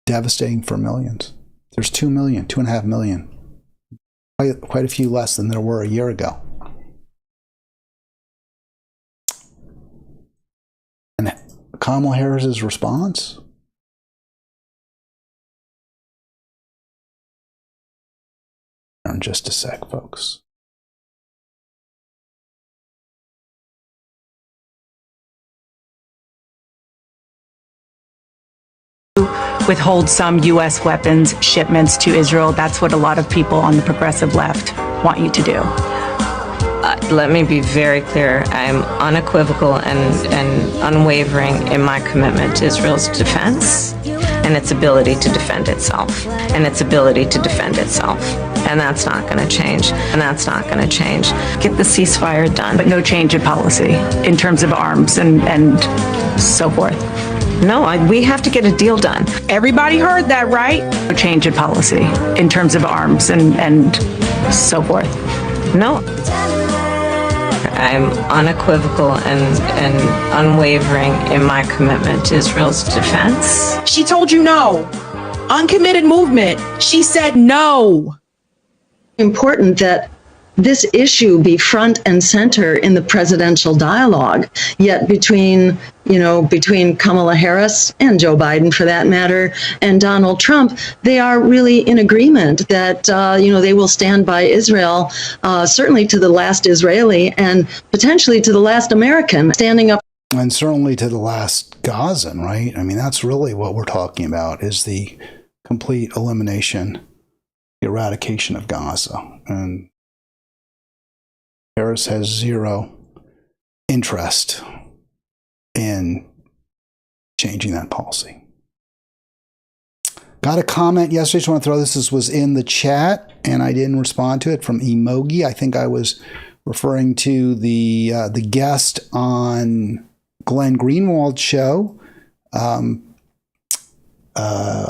Devastating for millions. There's 2.5 million. Quite a few less than there were a year ago. And Kamala Harris's response? In just a sec, folks. Withhold some U.S. weapons shipments to Israel. That's what a lot of people on the progressive left want you to do. Let me be very clear. I'm unequivocal and unwavering in my commitment to Israel's defense and its ability to defend itself. And that's not going to change. Get the ceasefire done. But no change in policy in terms of arms and so forth. No, we have to get a deal done. Everybody heard that, right? No change in policy in terms of arms and so forth. No. I'm unequivocal and unwavering in my commitment to Israel's defense. She told you no. Uncommitted movement. She said no. Important that this issue be front and center in the presidential dialogue. Yet between Kamala Harris and Joe Biden, for that matter, and Donald Trump, they are really in agreement that, they will stand by Israel, certainly to the last Israeli and potentially to the last American standing up. And certainly to the last Gazan, right? I mean, that's really what we're talking about, is the complete elimination, eradication of Gaza. And Harris has zero interest in changing that policy. Got a comment yesterday. Just want to throw this. This was in the chat, and I didn't respond to it, from Emogi. I think I was referring to the guest on Glenn Greenwald's show. I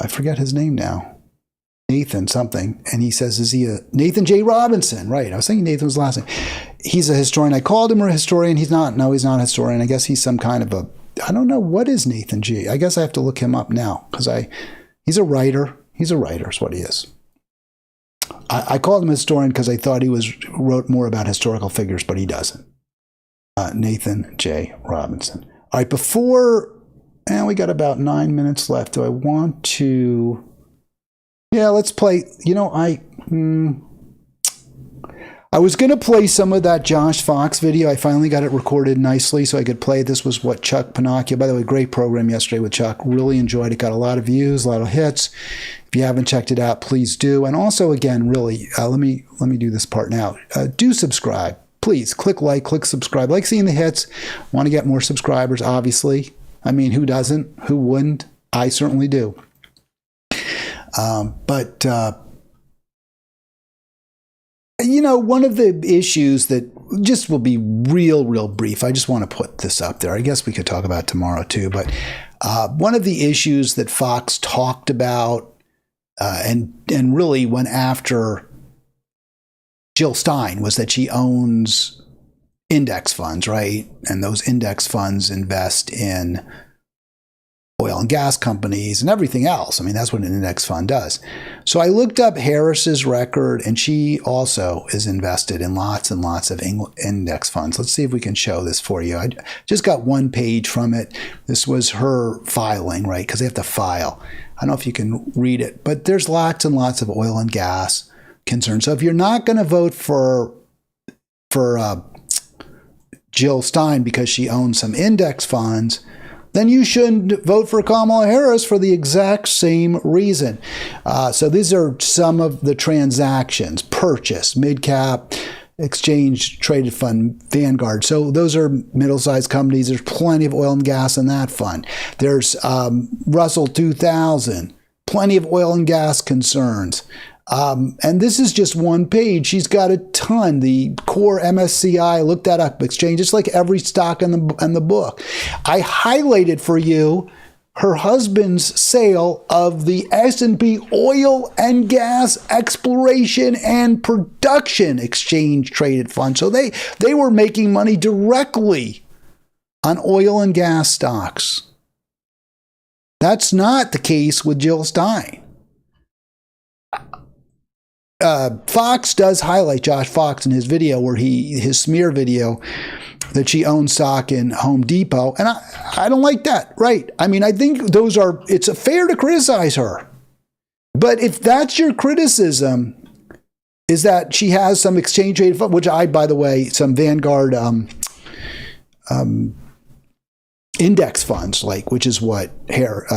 forget his name now. Nathan something. And he says, is he a Nathan J. Robinson? Right. I was thinking Nathan was last name. He's a historian. I called him a historian. He's not. No, he's not a historian. I guess he's some kind of I don't know. What is Nathan G? I guess I have to look him up now, because he's a writer. He's a writer is what he is. I called him a historian because I thought he wrote more about historical figures, but he doesn't. Nathan J. Robinson. All right, we got about 9 minutes left. Do I want to? Yeah, let's play. I was going to play some of that Josh Fox video. I finally got it recorded nicely so I could play it. This was what Chuck Pinocchio, by the way, great program yesterday with Chuck. Really enjoyed it. Got a lot of views, a lot of hits. If you haven't checked it out, please do. And also, again, really, let me do this part now. Do subscribe. Please click like, click subscribe. Like seeing the hits. Want to get more subscribers, obviously. I mean, who doesn't? Who wouldn't? I certainly do. One of the issues that just will be real brief. I just want to put this up there. I guess we could talk about it tomorrow too. But one of the issues that Fox talked about and really went after Jill Stein was that she owns index funds, right? And those index funds invest in oil and gas companies and everything else. I mean, that's what an index fund does. So I looked up Harris's record, and she also is invested in lots and lots of index funds. Let's see if we can show this for you. I just got one page from it. This was her filing, right? Because they have to file. I don't know if you can read it, but there's lots and lots of oil and gas concerns. So if you're not going to vote for Jill Stein because she owns some index funds, then you shouldn't vote for Kamala Harris for the exact same reason. So these are some of the transactions: purchase, mid-cap, exchange traded fund, Vanguard. So those are middle-sized companies. There's plenty of oil and gas in that fund. There's Russell 2000, plenty of oil and gas concerns. And this is just one page. She's got a ton. The core MSCI, look that up, exchange. It's like every stock in the book. I highlighted for you her husband's sale of the S&P Oil and Gas Exploration and Production Exchange Traded Fund. So they were making money directly on oil and gas stocks. That's not the case with Jill Stein. Fox does highlight, Josh Fox, in his video, his smear video, that she owns stock in Home Depot. And I don't like that, right? I mean, I think it's fair to criticize her. But if that's your criticism, is that she has some exchange traded fund, which by the way, some Vanguard index funds, which is what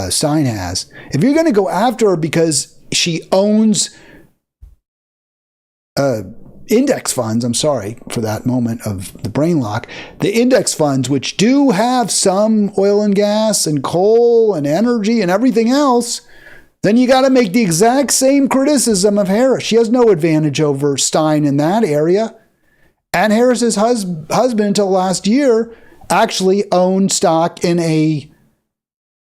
Stein has. If you're going to go after her because she owns index funds, I'm sorry for that moment of the brain lock, the index funds, which do have some oil and gas and coal and energy and everything else, then you got to make the exact same criticism of Harris. She has no advantage over Stein in that area. And Harris's husband, until last year, actually owned stock in a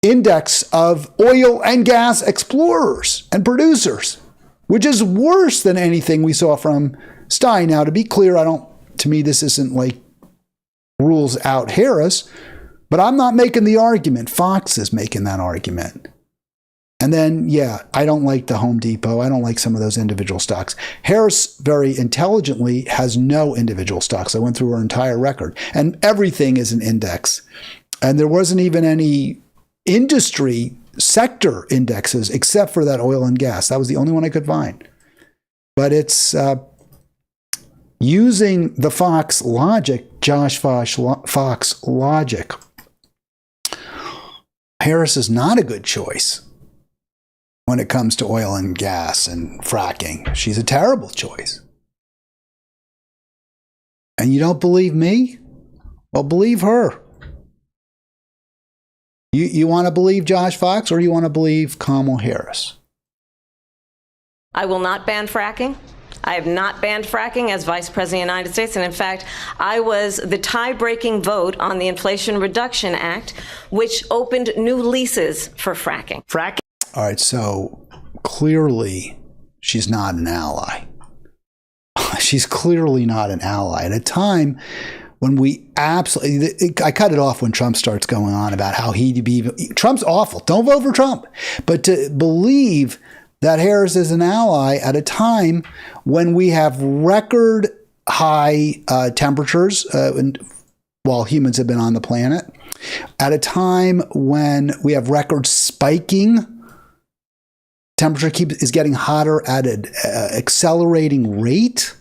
index of oil and gas explorers and producers, which is worse than anything we saw from Stein. Now, to be clear, to me, this isn't rules out Harris, but I'm not making the argument. Fox is making that argument. And then, I don't like the Home Depot. I don't like some of those individual stocks. Harris very intelligently has no individual stocks. I went through her entire record, and everything is an index. And there wasn't even any industry sector indexes except for that oil and gas. That was the only one I could find. But it's using the Fox logic, Josh Fox logic. Harris is not a good choice when it comes to oil and gas and fracking. She's a terrible choice. And you don't believe me? Well, believe her. You want to believe Josh Fox, or you want to believe Kamala Harris? I will not ban fracking. I have not banned fracking as Vice President of the United States. And in fact, I was the tie-breaking vote on the Inflation Reduction Act, which opened new leases for fracking. All right, so clearly she's not an ally. She's clearly not an ally. At a time when we absolutely, I cut it off when Trump starts going on about how Trump's awful. Don't vote for Trump. But to believe that Harris is an ally at a time when we have record high temperatures while humans have been on the planet, at a time when we have record spiking, temperature is getting hotter at an accelerating rate.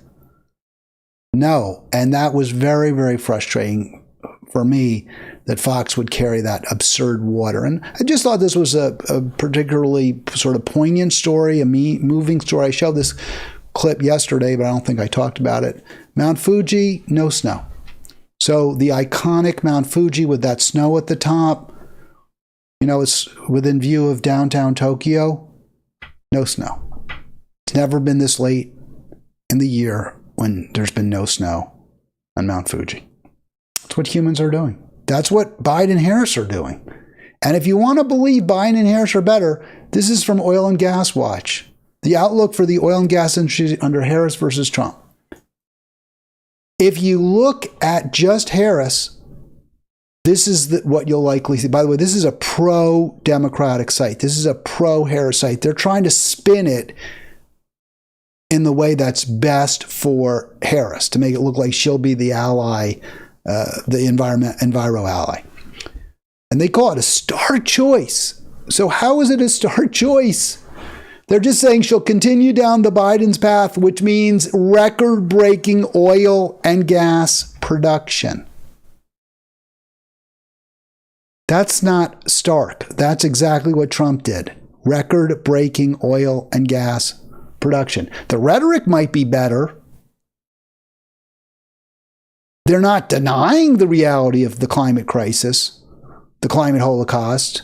No, and that was very, very frustrating for me that Fox would carry that absurd water. And I just thought this was a particularly sort of poignant story, a moving story. I showed this clip yesterday, but I don't think I talked about it. Mount Fuji, no snow. So the iconic Mount Fuji with that snow at the top, it's within view of downtown Tokyo, no snow. It's never been this late in the year when there's been no snow on Mount Fuji. That's what humans are doing. That's what Biden and Harris are doing. And if you want to believe Biden and Harris are better, this is from Oil and Gas Watch. The outlook for the oil and gas industry under Harris versus Trump. If you look at just Harris, this is what you'll likely see. By the way, this is a pro-Democratic site. This is a pro-Harris site. They're trying to spin it in the way that's best for Harris to make it look like she'll be the ally, the enviro ally. And they call it a star choice. So how is it a star choice? They're just saying she'll continue down the Biden's path, which means record-breaking oil and gas production. That's not stark. That's exactly what Trump did. Record-breaking oil and gas production. The rhetoric might be better. They're not denying the reality of the climate crisis, the climate holocaust,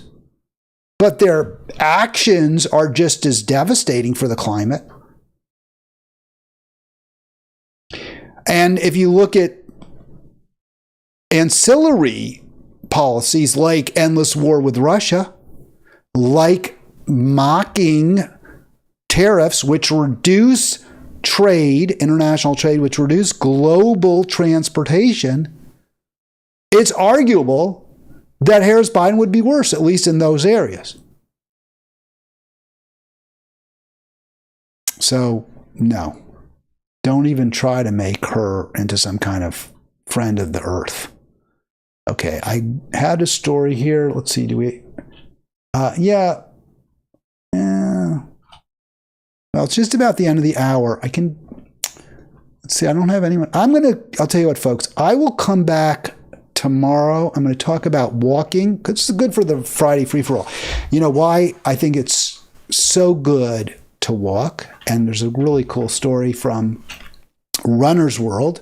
but their actions are just as devastating for the climate. And if you look at ancillary policies like endless war with Russia, like mocking tariffs, which reduce trade, international trade, which reduce global transportation, it's arguable that Harris-Biden would be worse, at least in those areas. So, no. Don't even try to make her into some kind of friend of the earth. Okay, I had a story here. Let's see, do we... Well, it's just about the end of the hour. Let's see, I don't have anyone. I'll tell you what, folks. I will come back tomorrow. I'm going to talk about walking, because it's good for the Friday free-for-all. You know why I think it's so good to walk? And there's a really cool story from Runner's World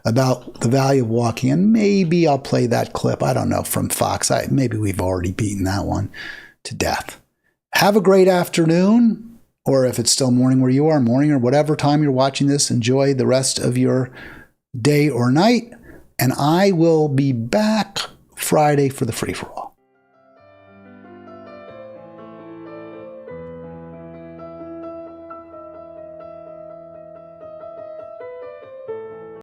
about the value of walking. And maybe I'll play that clip, I don't know, from Fox. Maybe we've already beaten that one to death. Have a great afternoon. Or if it's still morning where you are, morning or whatever time you're watching this, enjoy the rest of your day or night. And I will be back Friday for the free-for-all.